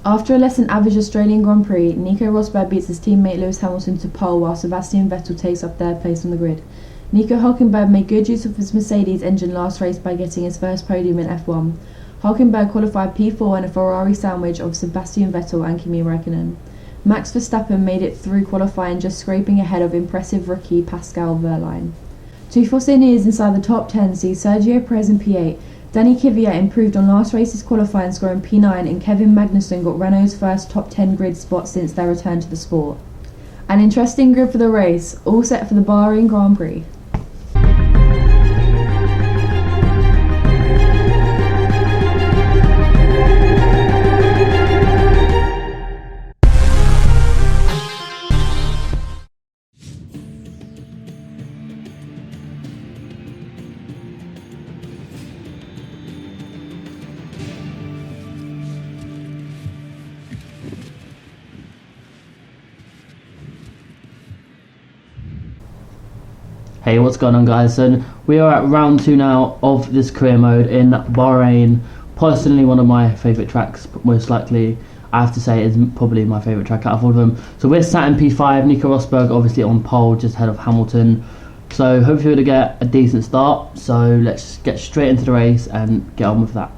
After a less than average Australian Grand Prix, Nico Rosberg beats his teammate Lewis Hamilton to pole while Sebastian Vettel takes up third place on the grid. Nico Hülkenberg made good use of his Mercedes engine last race by getting his first podium in F1. Hülkenberg qualified P4 in a Ferrari sandwich of Sebastian Vettel and Kimi Räikkönen. Max Verstappen made it through qualifying, just scraping ahead of impressive rookie Pascal Wehrlein. Two Forciniers inside the top 10 see Sergio Perez in P8. Danny Kvyat improved on last race's qualifying, scoring P9, and Kevin Magnussen got Renault's first top 10 grid spot since their return to the sport. An interesting grid for the race, all set for the Bahrain Grand Prix. Hey, what's going on, guys? So we are at round 2 now of this career mode in Bahrain. Personally, one of my favourite tracks, most likely, I have to say, is probably my favourite track out of all of them. So we're sat in P5, Nico Rosberg obviously on pole, just ahead of Hamilton. So hopefully we're going to get a decent start. So let's get straight into the race and get on with that.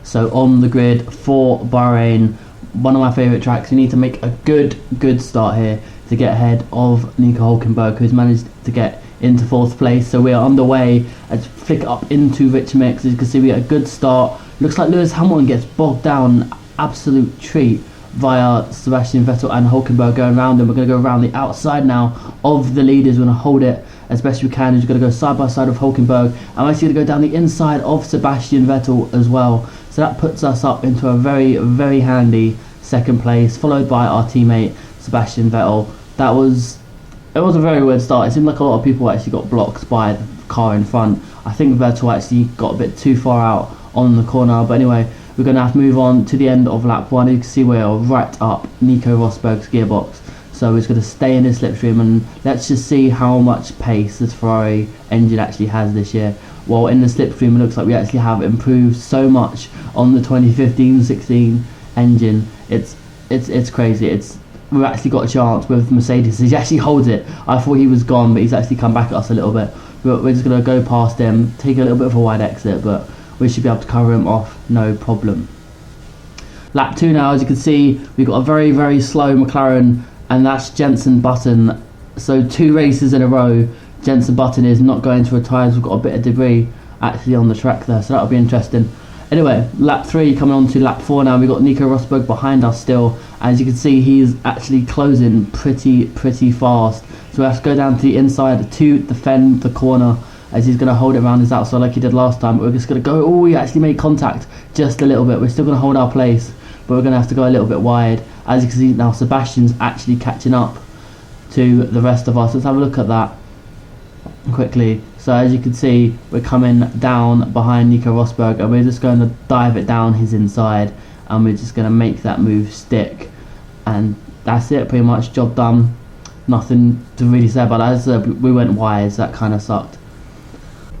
So on the grid for Bahrain, one of my favourite tracks, you need to make a good start here to get ahead of Nico Hülkenberg, who's managed to get into 4th place. So we are underway as flick up into rich mix. As you can see, we get a good start. Looks like Lewis Hamilton gets bogged down, absolute treat, via Sebastian Vettel and Hülkenberg going around him. We're going to go around the outside now of the leaders. We're going to hold it as best we can. We're going to go side by side of Hülkenberg. I'm actually going to go down the inside of Sebastian Vettel as well. So that puts us up into a very handy 2nd place, followed by our teammate Sebastian Vettel. It was a very weird start. It seemed like a lot of people actually got blocked by the car in front. I think Vettel actually got a bit too far out on the corner. But anyway, we're going to have to move on to the end of lap 1. You can see we're right up Nico Rosberg's gearbox. So we're just going to stay in this slipstream and let's just see how much pace this Ferrari engine actually has this year. Well, in the slipstream it looks like we actually have improved so much on the 2015-16 engine. It's crazy. We've actually got a chance with Mercedes. He actually holds it. I thought he was gone, but he's actually come back at us a little bit. But we're just going to go past him, take a little bit of a wide exit, but we should be able to cover him off, no problem. Lap 2 now, as you can see, we've got a very slow McLaren, and that's Jenson Button. So 2 races in a row, Jenson Button is not going to retire. We've got a bit of debris actually on the track there, so that'll be interesting. Anyway, lap 3 coming on to lap 4 now. We've got Nico Rosberg behind us still. As you can see, he's actually closing pretty fast. So we have to go down to the inside to defend the corner, as he's going to hold it around his outside like he did last time. But we're just going to go, oh, we actually made contact just a little bit. We're still going to hold our place, but we're going to have to go a little bit wide. As you can see now, Sebastian's actually catching up to the rest of us. Let's have a look at that quickly. So as you can see, we're coming down behind Nico Rosberg and we're just going to dive it down his inside, and we're just going to make that move stick, and that's it, pretty much, job done. Nothing to really say about that. As we went wide, so that kind of sucked.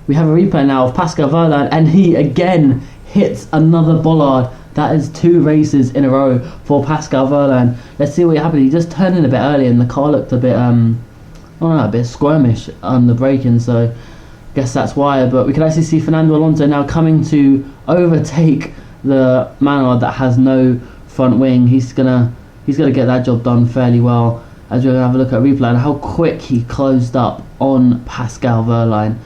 We have a replay now of Pascal Wehrlein, and he again hits another bollard. That is 2 races in a row for Pascal Wehrlein. Let's see what happened. He just turned in a bit early and the car looked a bit a bit squirmish on the braking, so I guess that's why. But we can actually see Fernando Alonso now coming to overtake the Manor that has no front wing. He's gonna get that job done fairly well, as we're gonna have a look at a replay and how quick he closed up on Pascal Wehrlein.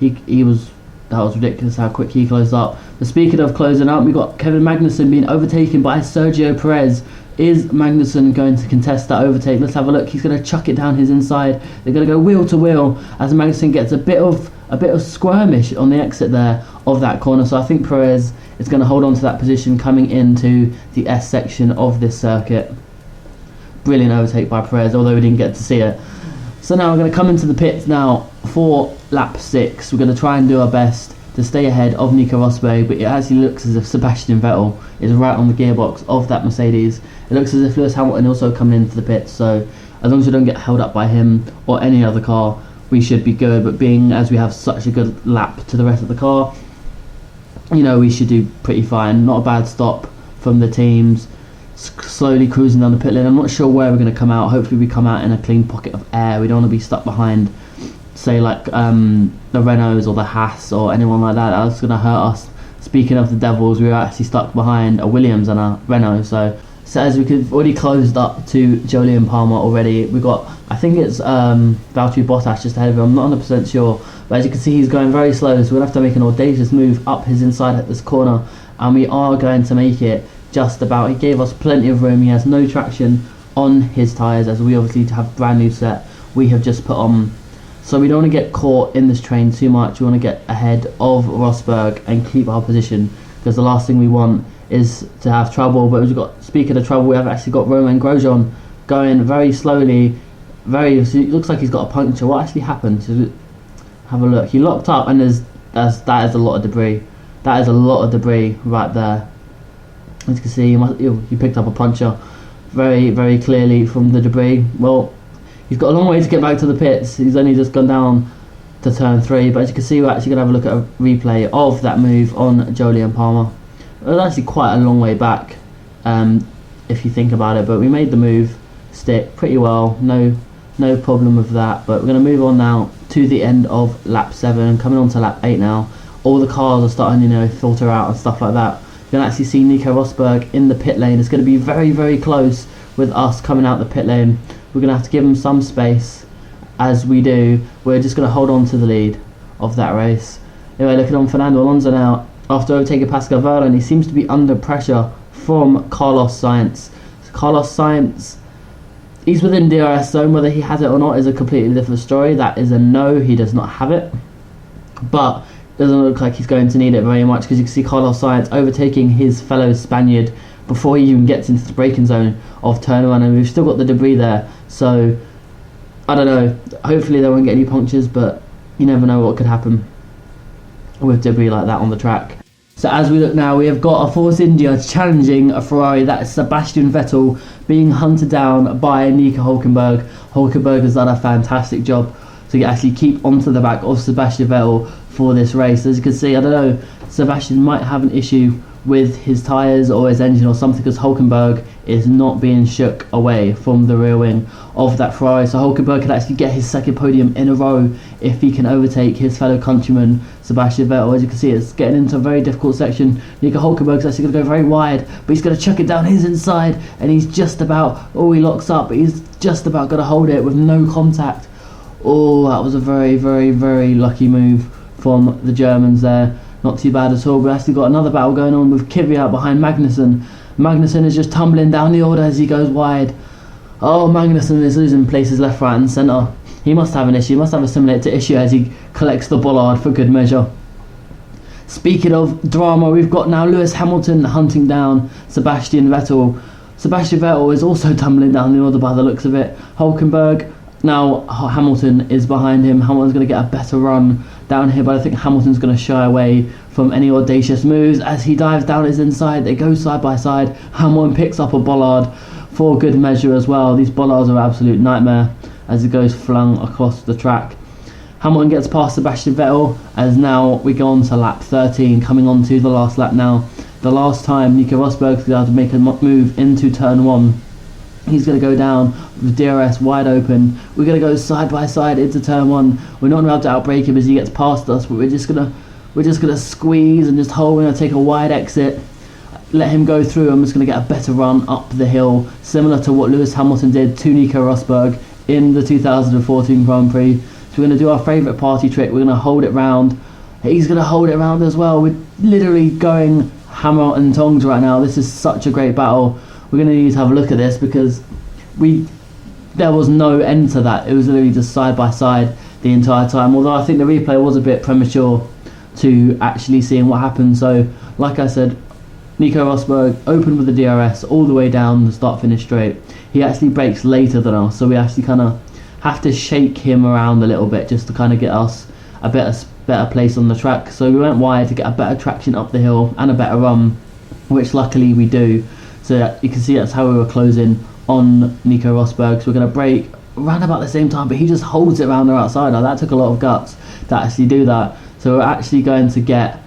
That was ridiculous how quick he closed up. But speaking of closing up, we got Kevin Magnussen being overtaken by Sergio Perez. Is Magnussen going to contest that overtake? Let's have a look. He's going to chuck it down his inside. They're going to go wheel to wheel as Magnussen gets a bit of squirmish on the exit there of that corner. So I think Perez is going to hold on to that position coming into the S section of this circuit. Brilliant overtake by Perez, although we didn't get to see it. So now we're going to come into the pits now for lap 6. We're going to try and do our best to stay ahead of Nico Rosberg, but it actually looks as if Sebastian Vettel is right on the gearbox of that Mercedes. It looks as if Lewis Hamilton also coming into the pits, so as long as we don't get held up by him or any other car, we should be good. But being as we have such a good lap to the rest of the car, you know, we should do pretty fine. Not a bad stop from the teams. Slowly cruising down the pit lane. I'm not sure where we're going to come out. Hopefully we come out in a clean pocket of air. We don't want to be stuck behind, say, like the Renaults or the Haas or anyone like that. That's going to hurt us. Speaking of the Devils, we were actually stuck behind a Williams and a Renault. So as we could already closed up to Jolyon Palmer already. We got, I think it's Valtteri Bottas just ahead of him. I'm not 100% sure, but as you can see, he's going very slow. So we're going to have to make an audacious move up his inside at this corner, and we are going to make it just about. He gave us plenty of room. He has no traction on his tyres, as we obviously have brand new set we have just put on. So we don't want to get caught in this train too much. We want to get ahead of Rosberg and keep our position, because the last thing we want is to have trouble. But we've got, speaking of trouble, we have actually got Romain Grosjean going very slowly. It looks like he's got a puncture. What actually happened? Have a look. He locked up, and that is a lot of debris. That is a lot of debris right there. As you can see, he picked up a puncture very, very clearly from the debris. Well, he's got a long way to get back to the pits. He's only just gone down to turn 3, but as you can see, we're actually going to have a look at a replay of that move on Jolyon Palmer. It was actually quite a long way back, if you think about it, but we made the move stick pretty well. No problem with that. But we're going to move on now to the end of lap 7, coming on to lap 8 now. All the cars are starting, filter out and stuff like that. You're going to actually see Nico Rosberg in the pit lane. It's going to be very, very close with us coming out the pit lane. We're going to have to give him some space. As we do, we're just going to hold on to the lead of that race. Anyway, looking on Fernando Alonso now. After overtaking Pascal Wehrlein, he seems to be under pressure from Carlos Sainz. Carlos Sainz, he's within DRS zone. Whether he has it or not is a completely different story. That is a no, he does not have it. But it doesn't look like he's going to need it very much, because you can see Carlos Sainz overtaking his fellow Spaniard before he even gets into the braking zone of turn 1, and we've still got the debris there. So I don't know, hopefully they won't get any punctures, but you never know what could happen with debris like that on the track. So as we look now, we have got a Force India challenging a Ferrari. That is Sebastian Vettel being hunted down by Nico Hülkenberg. Hülkenberg has done a fantastic job to actually keep onto the back of Sebastian Vettel for this race. As you can see, I don't know, Sebastian might have an issue with his tyres or his engine or something, because Hülkenberg is not being shook away from the rear wing of that Ferrari. So Hülkenberg could actually get his second podium in a row if he can overtake his fellow countryman Sebastian Vettel. As you can see, it's getting into a very difficult section. Nico Hülkenberg's actually going to go very wide, but he's going to chuck it down his inside, and he's just about, he locks up, but he's just about going to hold it with no contact. Oh, that was a very, very, very lucky move from the Germans there. Not too bad at all. We've actually got another battle going on with Kvyat behind Magnussen. Magnussen is just tumbling down the order as he goes wide. Oh, Magnussen is losing places left, right and centre. He must have an issue. He must have a simulator issue as he collects the bollard for good measure. Speaking of drama, we've got now Lewis Hamilton hunting down Sebastian Vettel. Sebastian Vettel is also tumbling down the order by the looks of it. Hülkenberg, now Hamilton is behind him. Hamilton's going to get a better run down here, but I think Hamilton's going to shy away from any audacious moves as he dives down his inside. They go side by side. Hamilton picks up a bollard for good measure as well. These bollards are an absolute nightmare as it goes flung across the track. Hamilton gets past Sebastian Vettel as now we go on to lap 13, coming on to the last lap now. The last time Nico Rosberg's going to make a move into turn 1. He's going to go down with DRS wide open. We're going to go side by side into turn 1. We're not allowed to outbrake him as he gets past us, but we're just going to squeeze and just hold. We're going to take a wide exit, let him go through. I'm just going to get a better run up the hill, similar to what Lewis Hamilton did to Nico Rosberg in the 2014 Grand Prix. So we're going to do our favourite party trick. We're going to hold it round. He's going to hold it round as well. We're literally going hammer and tongs right now. This is such a great battle. We're going to need to have a look at this because there was no end to that. It was literally just side by side the entire time. Although I think the replay was a bit premature to actually seeing what happened. So, like I said, Nico Rosberg opened with the DRS all the way down the start-finish straight. He actually brakes later than us, so we actually kind of have to shake him around a little bit just to kind of get us a better better place on the track. So we went wide to get a better traction up the hill and a better run, which luckily we do. So you can see that's how we were closing on Nico Rosberg. So we're going to brake around about the same time, but he just holds it around the outside. Now that took a lot of guts to actually do that. So we're actually going to get,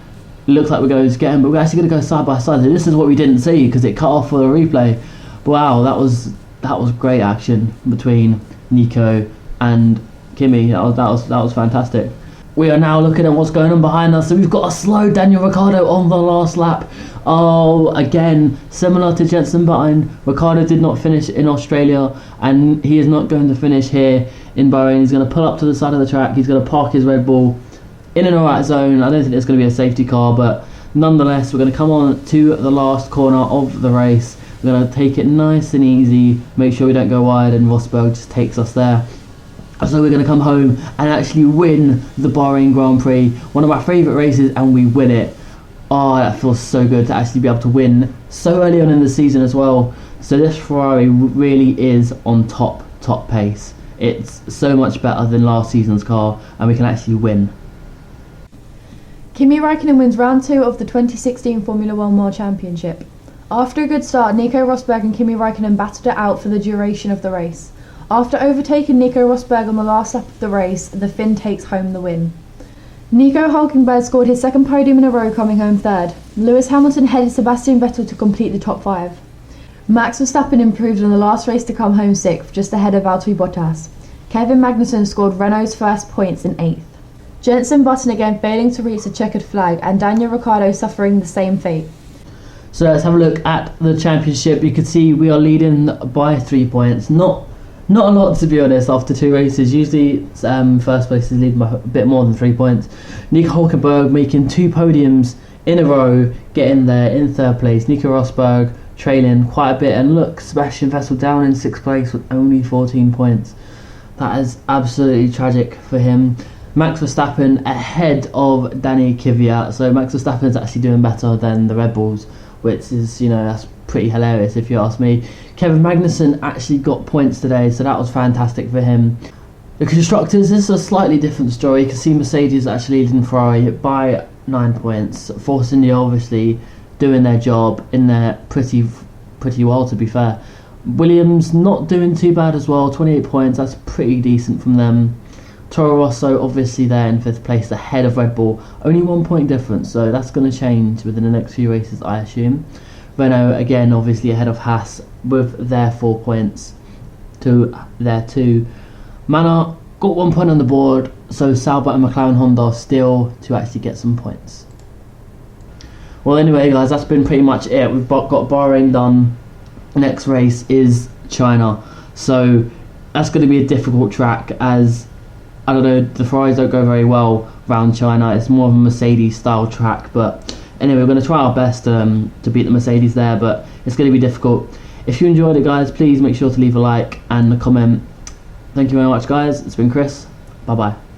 looks like we're going to get him, but we're actually going to go side by side. So this is what we didn't see because it cut off for the replay. But wow, that was great action between Nico and Kimi. That was fantastic. We are now looking at what's going on behind us. So we've got a slow Daniel Ricciardo on the last lap. Oh, again, similar to Jenson Button, Ricciardo did not finish in Australia, and he is not going to finish here in Bahrain. He's going to pull up to the side of the track. He's going to park his Red Bull in an alright zone. I don't think it's going to be a safety car, but nonetheless, we're going to come on to the last corner of the race. We're going to take it nice and easy, make sure we don't go wide, and Rosberg just takes us there. So we're going to come home and actually win the Bahrain Grand Prix, one of my favourite races, and we win it. Oh, that feels so good to actually be able to win so early on in the season as well. So this Ferrari really is on top pace. It's so much better than last season's car, and we can actually win. Kimi Räikkönen wins round 2 of the 2016 Formula 1 World Championship. After a good start, Nico Rosberg and Kimi Räikkönen battled it out for the duration of the race. After overtaking Nico Rosberg on the last lap of the race, the Finn takes home the win. Nico Hülkenberg scored his second podium in a row, coming home third. Lewis Hamilton headed Sebastian Vettel to complete the top 5. Max Verstappen improved on the last race to come home 6th, just ahead of Valtteri Bottas. Kevin Magnussen scored Renault's first points in 8th. Jenson Button again failing to reach the checkered flag, and Daniel Ricciardo suffering the same fate. So let's have a look at the championship. You can see we are leading by 3 points. Not a lot, to be honest, after 2 races. Usually first place is leading by a bit more than 3 points. Nico Hülkenberg making 2 podiums in a row, getting there in 3rd place. Nico Rosberg trailing quite a bit, and look, Sebastian Vettel down in 6th place with only 14 points. That is absolutely tragic for him. Max Verstappen ahead of Danny Kvyat. So Max Verstappen is actually doing better than the Red Bulls, which is, that's pretty hilarious if you ask me. Kevin Magnussen actually got points today, so that was fantastic for him. The constructors, this is a slightly different story. You can see Mercedes actually leading Ferrari by 9 points. Force India obviously doing their job in there pretty well, to be fair. Williams not doing too bad as well, 28 points, that's pretty decent from them. Toro Rosso obviously there in 5th place ahead of Red Bull, only 1 point difference, so that's going to change within the next few races, I assume. Renault again obviously ahead of Haas with their 4 points to their 2. Manor got 1 point on the board, so Sauber and McLaren Honda still to actually get some points. Well, anyway guys, that's been pretty much it. We've got Bahrain done. Next race is China, so that's going to be a difficult track, as I don't know, the Ferraris don't go very well around China. It's more of a Mercedes style track, but anyway, we're going to try our best to beat the Mercedes there, but it's going to be difficult. If you enjoyed it guys, please make sure to leave a like and a comment. Thank you very much guys, it's been Chris, bye bye.